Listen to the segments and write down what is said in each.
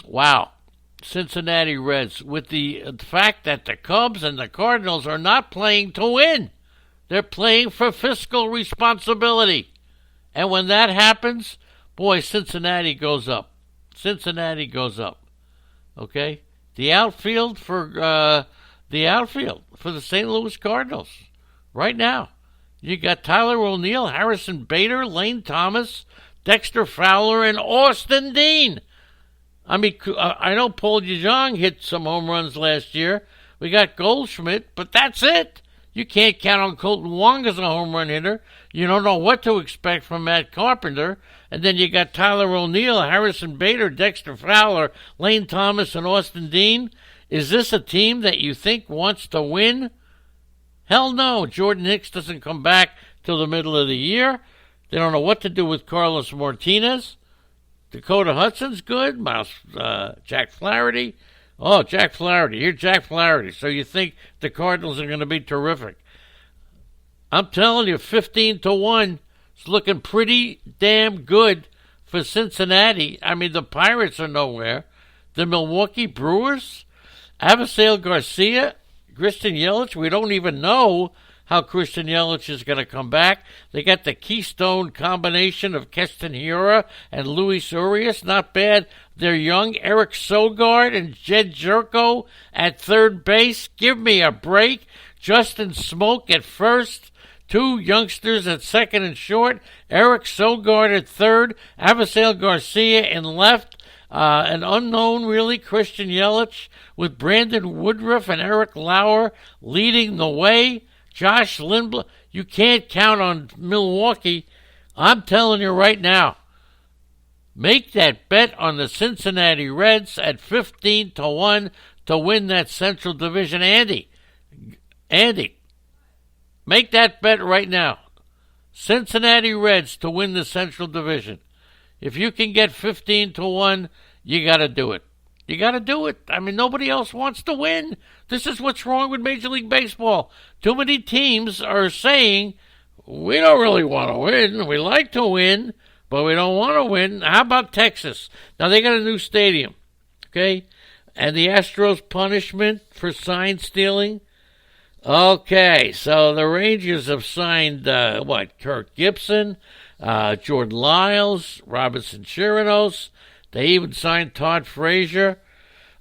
Wow. Cincinnati Reds, with the fact that the Cubs and the Cardinals are not playing to win. They're playing for fiscal responsibility. And when that happens, boy, Cincinnati goes up. Cincinnati goes up. Okay? The outfield for the St. Louis Cardinals right now. You got Tyler O'Neill, Harrison Bader, Lane Thomas, Dexter Fowler, and Austin Dean. I mean, I know Paul DeJong hit some home runs last year. We got Goldschmidt, but that's it. You can't count on Colton Wong as a home run hitter. You don't know what to expect from Matt Carpenter. And then you got Tyler O'Neill, Harrison Bader, Dexter Fowler, Lane Thomas, and Austin Dean. Is this a team that you think wants to win? Hell no. Jordan Hicks doesn't come back till the middle of the year. They don't know what to do with Carlos Martinez. Dakota Hudson's good. Jack Flaherty. Oh, Jack Flaherty. Here's Jack Flaherty. So you think the Cardinals are going to be terrific. I'm telling you, 15-1. It's looking pretty damn good for Cincinnati. I mean, the Pirates are nowhere. The Milwaukee Brewers, Avisail Garcia, Christian Yelich, we don't even know how Christian Yelich is going to come back. They got the Keystone combination of Keston Hiura and Luis Urias. Not bad. They're young. Eric Sogard and Jed Jerko at third base. Give me a break. Justin Smoke at first. Two youngsters at second and short. Eric Sogard at third. Avisail Garcia in left. An unknown, really, Christian Yelich with Brandon Woodruff and Eric Lauer leading the way. Josh Lindblom, you can't count on Milwaukee. I'm telling you right now, make that bet on the Cincinnati Reds at 15-1 to win that Central Division. Andy, make that bet right now. Cincinnati Reds to win the Central Division. If you can get 15-1, you got to do it. You got to do it. I mean, nobody else wants to win. This is what's wrong with Major League Baseball. Too many teams are saying, we don't really want to win. We like to win, but we don't want to win. How about Texas? Now, they got a new stadium, okay? And the Astros' punishment for sign stealing? Okay, so the Rangers have signed, Kirk Gibson, Jordan Lyles, Robinson Chirinos. They even signed Todd Frazier.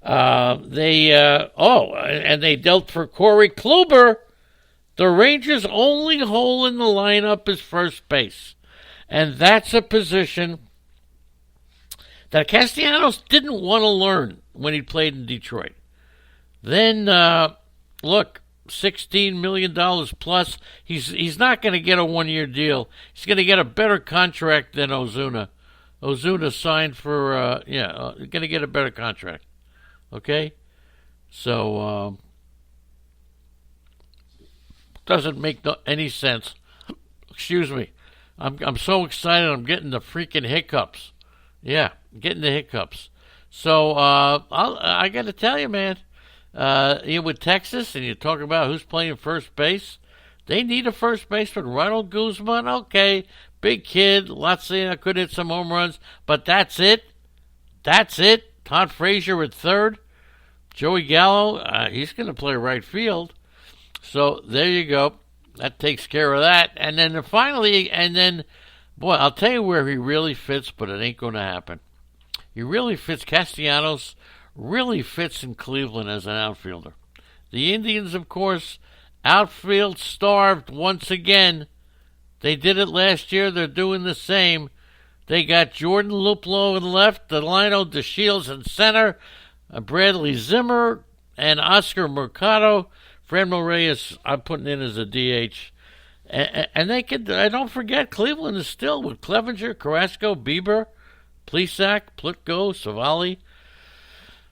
And they dealt for Corey Kluber. The Rangers' only hole in the lineup is first base. And that's a position that Castellanos didn't want to learn when he played in Detroit. Then, look, $16 million plus. He's not going to get a one-year deal. He's going to get a better contract than Ozuna. Ozuna signed for, going to get a better contract. Okay? So, doesn't make any sense. Excuse me. I'm so excited I'm getting the freaking hiccups. Yeah, getting the hiccups. So, I got to tell you, man, you're with Texas and you talk about who's playing first base. They need a first baseman. Ronald Guzman, okay. Big kid, could hit some home runs, but that's it. That's it. Todd Frazier at third. Joey Gallo, he's going to play right field. So there you go. That takes care of that. And then finally, boy, I'll tell you where he really fits, but it ain't going to happen. He really fits. Castellanos really fits in Cleveland as an outfielder. The Indians, of course, outfield starved once again. They did it last year. They're doing the same. They got Jordan Luplow in left, Delino DeShields in center, Bradley Zimmer, and Oscar Mercado. Franmil Reyes, I'm putting in as a DH. And they could, don't forget, Cleveland is still with Clevenger, Carrasco, Bieber, Plesac, Plutko, Savali.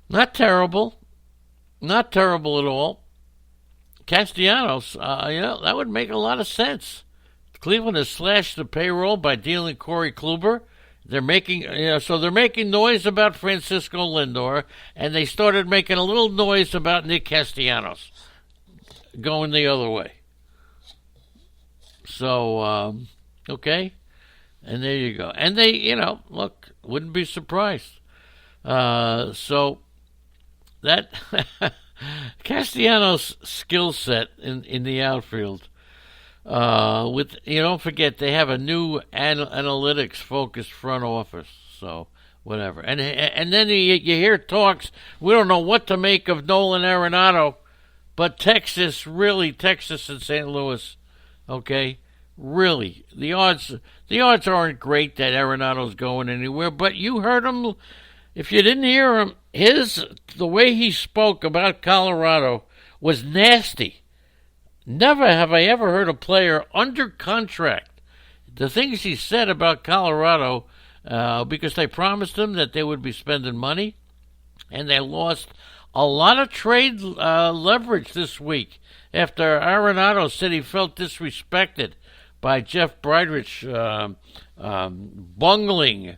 Not terrible. Not terrible at all. Castellanos, that would make a lot of sense. Cleveland has slashed the payroll by dealing Corey Kluber. They're making, they're making noise about Francisco Lindor, and they started making a little noise about Nick Castellanos going the other way. So, okay, and there you go. And they, look, wouldn't be surprised. So that Castellanos' skill set in the outfield. With don't forget they have a new analytics focused front office. So whatever, and then you hear talks. We don't know what to make of Nolan Arenado, but Texas and St. Louis, okay, really the odds aren't great that Arenado's going anywhere. But you heard him. If you didn't hear him, the way he spoke about Colorado was nasty. Never have I ever heard a player under contract. The things he said about Colorado, because they promised him that they would be spending money, and they lost a lot of trade leverage this week after Arenado said he felt disrespected by Jeff Bridrich bungling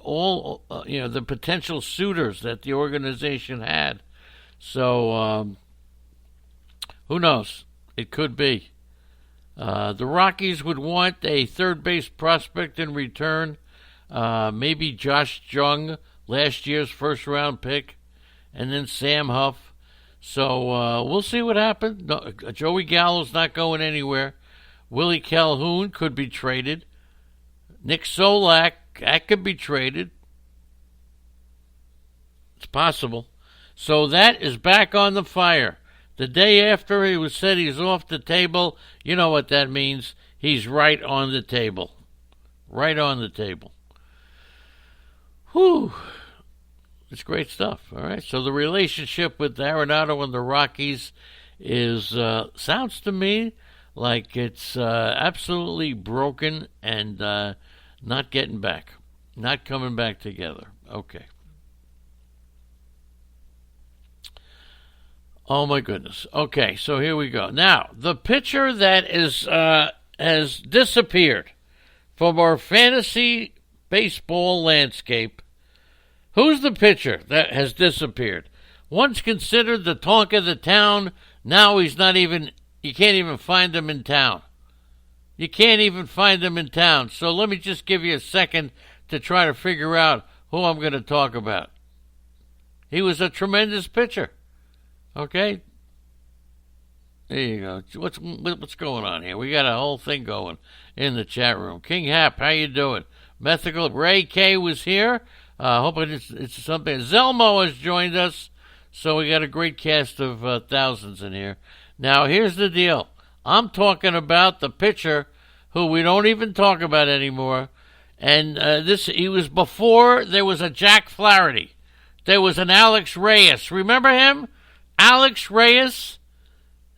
all the potential suitors that the organization had. So who knows? It could be. The Rockies would want a third base prospect in return. Maybe Josh Jung, last year's first round pick, and then Sam Huff. So we'll see what happens. No, Joey Gallo's not going anywhere. Willie Calhoun could be traded. Nick Solak, that could be traded. It's possible. So that is back on the fire. The day after he was said he's off the table, you know what that means. He's right on the table. Right on the table. Whew. It's great stuff, all right? So the relationship with Arenado and the Rockies is, sounds to me like it's absolutely broken and not getting back. Not coming back together. Okay. Oh, my goodness. Okay, so here we go. Now, the pitcher that has disappeared from our fantasy baseball landscape. Who's the pitcher that has disappeared? Once considered the talk of the town, now he's not even, you can't even find him in town. You can't even find him in town. So let me just give you a second to try to figure out who I'm going to talk about. He was a tremendous pitcher. Okay? There you go. What's going on here? We got a whole thing going in the chat room. King Hap, how you doing? Methical Ray K was here. Hope it's something. Zelmo has joined us, so we got a great cast of thousands in here. Now, here's the deal. I'm talking about the pitcher who we don't even talk about anymore, and he was before there was a Jack Flaherty. There was an Alex Reyes. Remember him? Alex Reyes.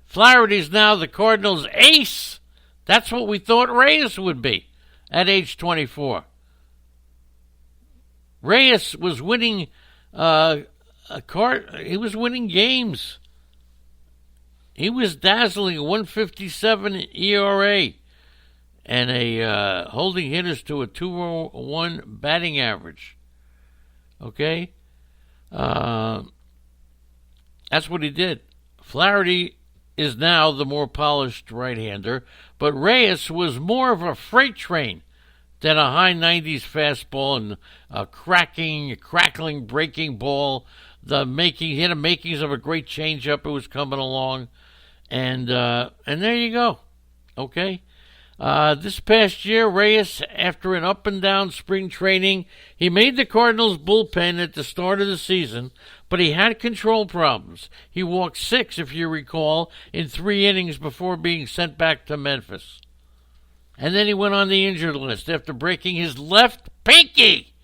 Flaherty's now the Cardinals' ace. That's what we thought Reyes would be at age 24. Reyes was winning he was winning games. He was dazzling, 157 ERA and a holding hitters to a 201 batting average. Okay? That's what he did. Flaherty is now the more polished right-hander, but Reyes was more of a freight train than a high 90s fastball and a crackling, breaking ball. He had the makings of a great changeup. It was coming along, and there you go. Okay, this past year, Reyes, after an up and down spring training, he made the Cardinals bullpen at the start of the season, but he had control problems. He walked 6, if you recall, in 3 innings before being sent back to Memphis. And then he went on the injured list after breaking his left pinky.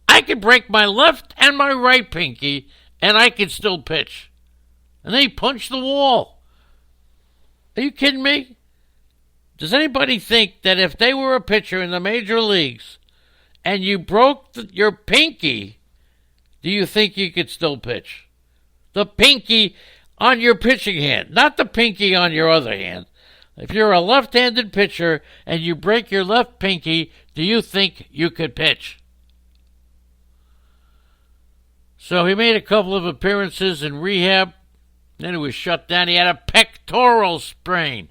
I could break my left and my right pinky, and I could still pitch. And then he punched the wall. Are you kidding me? Does anybody think that if they were a pitcher in the major leagues and you broke your pinky, do you think you could still pitch? The pinky on your pitching hand, not the pinky on your other hand. If you're a left-handed pitcher and you break your left pinky, do you think you could pitch? So he made a couple of appearances in rehab. Then he was shut down. He had a pectoral sprain.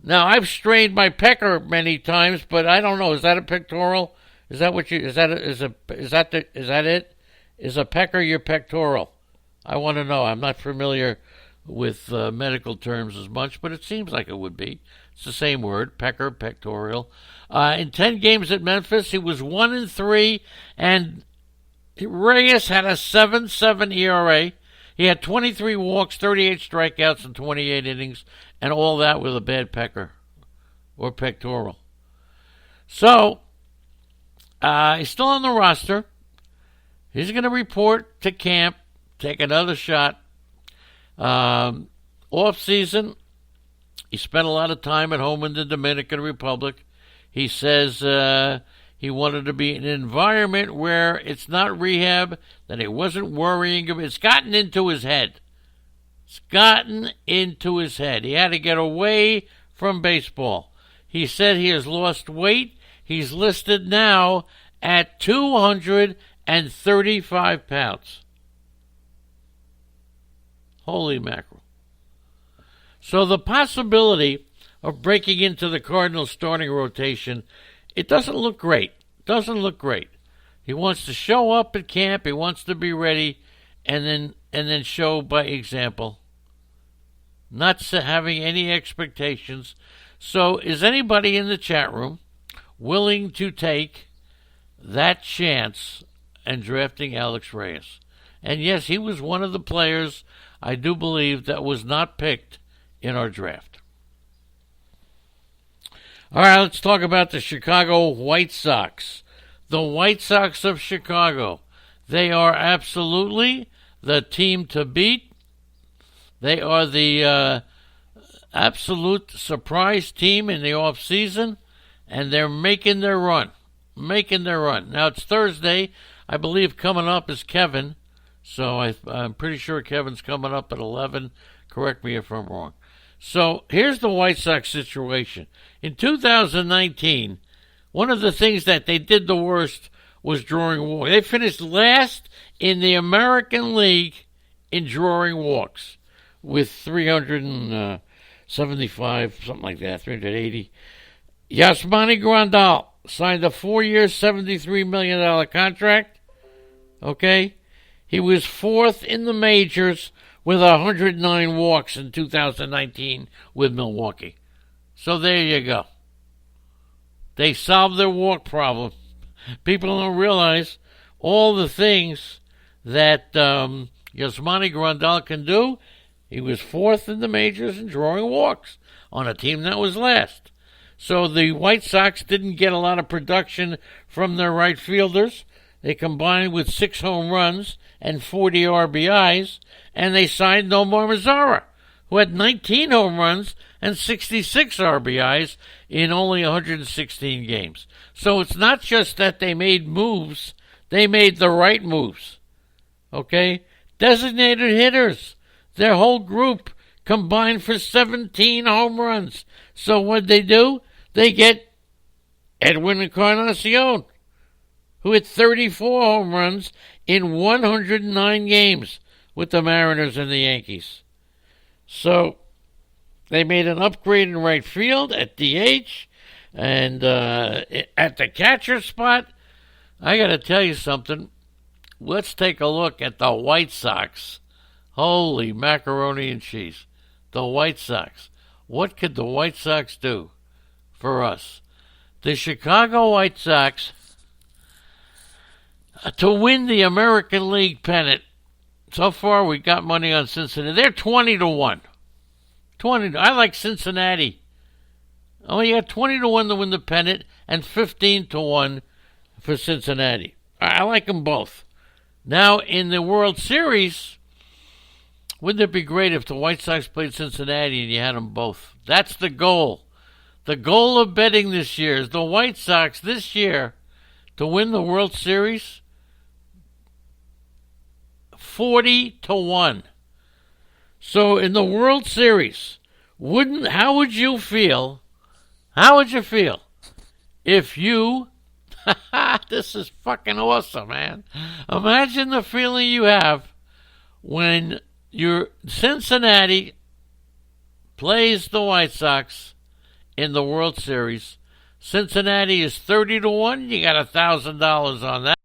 Now, I've strained my pecker many times, but I don't know. Is that a pectoral? Is that what you? Is that it? Is a pecker your pectoral? I want to know. I'm not familiar with medical terms as much, but it seems like it would be. It's the same word, pecker, pectoral. In 10 games at Memphis, he was 1-3, and Reyes had a 7.7 ERA. He had 23 walks, 38 strikeouts, and 28 innings, and all that with a bad pecker or pectoral. So, he's still on the roster. He's going to report to camp, take another shot. Off season, he spent a lot of time at home in the Dominican Republic. He says he wanted to be in an environment where it's not rehab, that he wasn't worrying. It's gotten into his head. It's gotten into his head. He had to get away from baseball. He said he has lost weight. He's listed now at 235 pounds. Holy mackerel. So the possibility of breaking into the Cardinals starting rotation, it doesn't look great. Doesn't look great. He wants to show up at camp. He wants to be ready, and then show by example. Not having any expectations. So is anybody in the chat room willing to take that chance and drafting Alex Reyes? And yes, he was one of the players, I do believe, that was not picked in our draft. All right, let's talk about the Chicago White Sox. The White Sox of Chicago. They are absolutely the team to beat. They are the absolute surprise team in the offseason, and they're making their run. Now, it's Thursday. I believe coming up is Kevin. So I'm pretty sure Kevin's coming up at 11. Correct me if I'm wrong. So here's the White Sox situation. In 2019, one of the things that they did the worst was drawing walks. They finished last in the American League in drawing walks with 375, something like that, 380. Yasmani Grandal signed a 4-year, $73 million contract. Okay? He was fourth in the majors with 109 walks in 2019 with Milwaukee. So there you go. They solved their walk problem. People don't realize all the things that Yasmani Grandal can do. He was fourth in the majors in drawing walks on a team that was last. So the White Sox didn't get a lot of production from their right fielders. They combined with 6 home runs and 40 RBIs, and they signed Nomar Mazara, who had 19 home runs and 66 RBIs in only 116 games. So it's not just that they made moves, they made the right moves. Okay? Designated hitters, their whole group combined for 17 home runs. So what they do? They get Edwin Encarnacion, who hit 34 home runs in 109 games with the Mariners and the Yankees. So they made an upgrade in right field at DH, and at the catcher spot, I got to tell you something. Let's take a look at the White Sox. Holy macaroni and cheese. The White Sox. What could the White Sox do for us? The Chicago White Sox, to win the American League pennant, so far we got money on Cincinnati. They're 20-1. I like Cincinnati. Oh, you got 20-1 to win the pennant and 15-1 for Cincinnati. I like them both. Now, in the World Series, wouldn't it be great if the White Sox played Cincinnati and you had them both? That's the goal. The goal of betting this year is the White Sox this year to win the World Series 40-1. So in the World Series, how would you feel if you, this is fucking awesome, man. Imagine the feeling you have when your Cincinnati plays the White Sox in the World Series Cincinnati is 30 to 1. You got $1,000 on that.